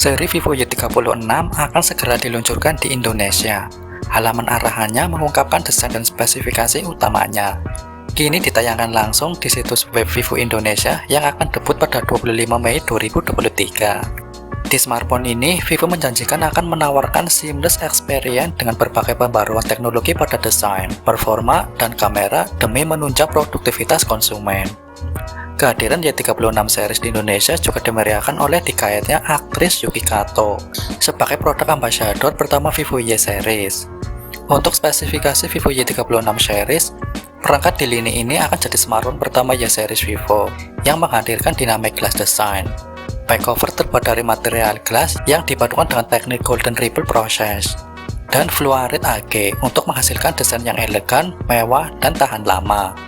Seri Vivo Y36 akan segera diluncurkan di Indonesia. Halaman arahannya mengungkapkan desain dan spesifikasi utamanya. Kini ditayangkan langsung di situs web Vivo Indonesia yang akan debut pada 25 Mei 2023. Di smartphone ini, Vivo menjanjikan akan menawarkan seamless experience dengan berbagai pembaruan teknologi pada desain, performa, dan kamera demi menunjang produktivitas konsumen. Kehadiran Y36 series di Indonesia juga dimeriahkan oleh dikayatnya aktris Yuki Kato sebagai produk ambassador pertama Vivo Y series. Untuk spesifikasi Vivo Y36 series, perangkat di lini ini akan jadi smartphone pertama Y series Vivo yang menghadirkan dynamic glass design. Back cover terbuat dari material glass yang dipadukan dengan teknik golden ripple process dan fluoride AG untuk menghasilkan desain yang elegan, mewah, dan tahan lama.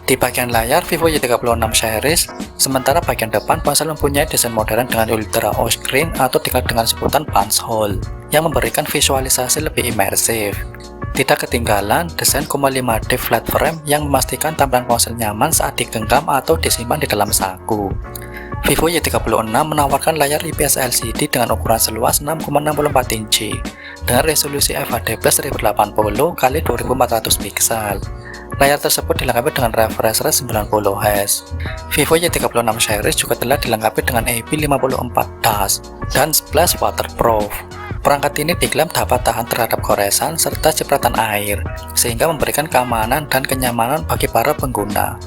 Di bagian layar Vivo Y36 series, sementara bagian depan ponsel mempunyai desain modern dengan Ultra O screen atau dikenal dengan sebutan punch hole yang memberikan visualisasi lebih imersif. Tidak ketinggalan desain 5D flat frame yang memastikan tampilan ponsel nyaman saat digenggam atau disimpan di dalam saku. Vivo Y36 menawarkan layar IPS LCD dengan ukuran seluas 6,64 inci dengan resolusi FHD+ 1080x2400 pixel. Layar tersebut dilengkapi dengan refresh rate 90Hz. Vivo Y36 series juga telah dilengkapi dengan IP54 Dash dan Splash Waterproof. Perangkat ini diklaim dapat tahan terhadap goresan serta cipratan air, sehingga memberikan keamanan dan kenyamanan bagi para pengguna.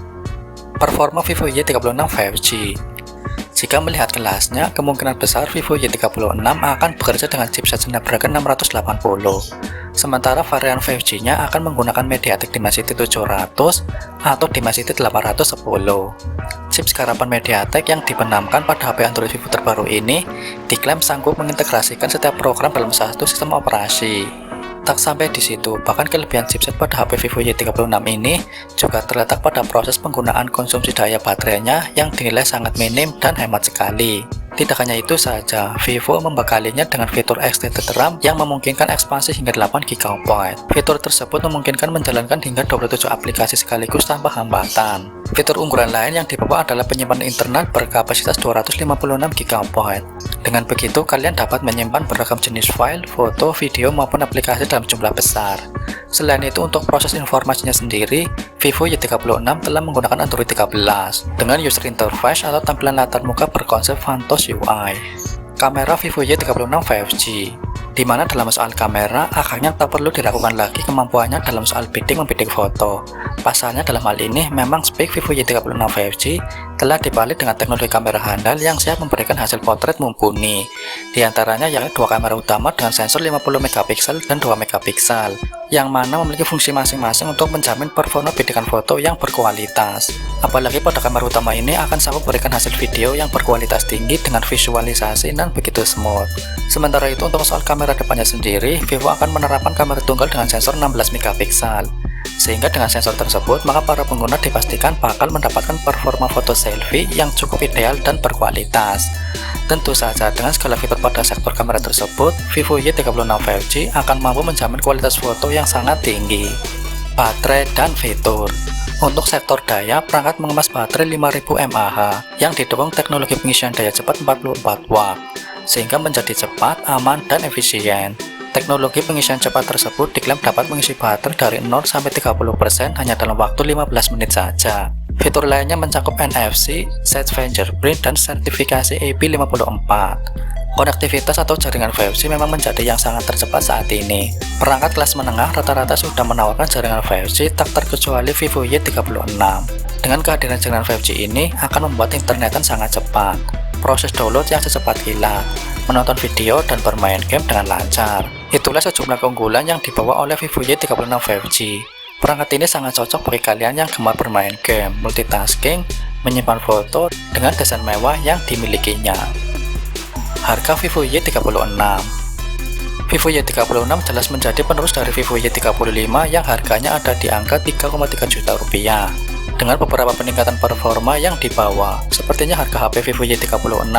Performa Vivo Y36 5G. Jika melihat kelasnya, kemungkinan besar Vivo Y36 akan bekerja dengan chipset Snapdragon 680. Sementara varian 5G-nya akan menggunakan MediaTek Dimensity 700 atau Dimensity 810. Chips garapan MediaTek yang dibenamkan pada HP Android Vivo terbaru ini diklaim sanggup mengintegrasikan setiap program dalam satu sistem operasi. Tak sampai di situ, bahkan kelebihan chipset pada HP Vivo Y36 ini juga terletak pada proses penggunaan konsumsi daya baterainya yang dinilai sangat minim dan hemat sekali. Tidak hanya itu saja, Vivo membekalinya dengan fitur extended RAM yang memungkinkan ekspansi hingga 8GB. Fitur tersebut memungkinkan menjalankan hingga 27 aplikasi sekaligus tanpa hambatan. Fitur unggulan lain yang dibawa adalah penyimpanan internal berkapasitas 256GB. Dengan begitu, kalian dapat menyimpan beragam jenis file, foto, video, maupun aplikasi dalam jumlah besar. Selain itu, untuk proses informasinya sendiri, Vivo Y36 telah menggunakan Android 13 dengan user interface atau tampilan latar muka berkonsep Phantos UI. Kamera Vivo Y36 5G, di mana dalam soal kamera, akhirnya tak perlu diragukan lagi kemampuannya dalam soal membidik foto. Pasalnya dalam hal ini, memang spek Vivo Y36 5G telah dibalik dengan teknologi kamera handal yang siap memberikan hasil potret mumpuni. Di antaranya yakni dua kamera utama dengan sensor 50MP dan 2MP, yang mana memiliki fungsi masing-masing untuk menjamin performa bidikan foto yang berkualitas. Apalagi pada kamera utama ini akan sanggup memberikan hasil video yang berkualitas tinggi dengan visualisasi dan begitu smooth. Sementara itu untuk soal kamera depannya sendiri, Vivo akan menerapkan kamera tunggal dengan sensor 16MP. Sehingga dengan sensor tersebut, maka para pengguna dipastikan bakal mendapatkan performa foto selfie yang cukup ideal dan berkualitas. Tentu saja dengan segala fitur pada sektor kamera tersebut, Vivo Y36 5G akan mampu menjamin kualitas foto yang sangat tinggi. Baterai dan fitur. Untuk sektor daya, perangkat mengemas baterai 5000 mAh yang didukung teknologi pengisian daya cepat 44 watt, sehingga menjadi cepat, aman, dan efisien. Teknologi pengisian cepat tersebut diklaim dapat mengisi baterai dari 0 sampai 30% hanya dalam waktu 15 menit saja. Fitur lainnya mencakup NFC, Side Fingerprint, dan sertifikasi IP54. Konektivitas atau jaringan 5G memang menjadi yang sangat tercepat saat ini. Perangkat kelas menengah rata-rata sudah menawarkan jaringan 5G tak terkecuali Vivo Y36. Dengan kehadiran jaringan 5G ini akan membuat internetan sangat cepat, proses download yang secepat kilat, menonton video dan bermain game dengan lancar. Itulah sejumlah keunggulan yang dibawa oleh Vivo Y36 5G. Perangkat ini sangat cocok bagi kalian yang gemar bermain game, multitasking, menyimpan foto dengan desain mewah yang dimilikinya. Harga Vivo Y36. Vivo Y36 jelas menjadi penerus dari Vivo Y35 yang harganya ada di angka 3,3 juta rupiah. Dengan beberapa peningkatan performa yang dibawa, sepertinya harga HP Vivo Y36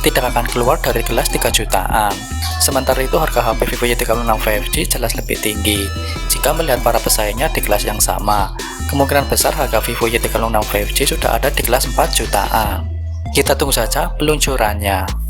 tidak akan keluar dari kelas 3 jutaan. Sementara itu harga HP Vivo Y36 5G jelas lebih tinggi jika melihat para pesaingnya di kelas yang sama. Kemungkinan besar harga Vivo Y36 5G sudah ada di kelas 4 jutaan. Kita tunggu saja peluncurannya.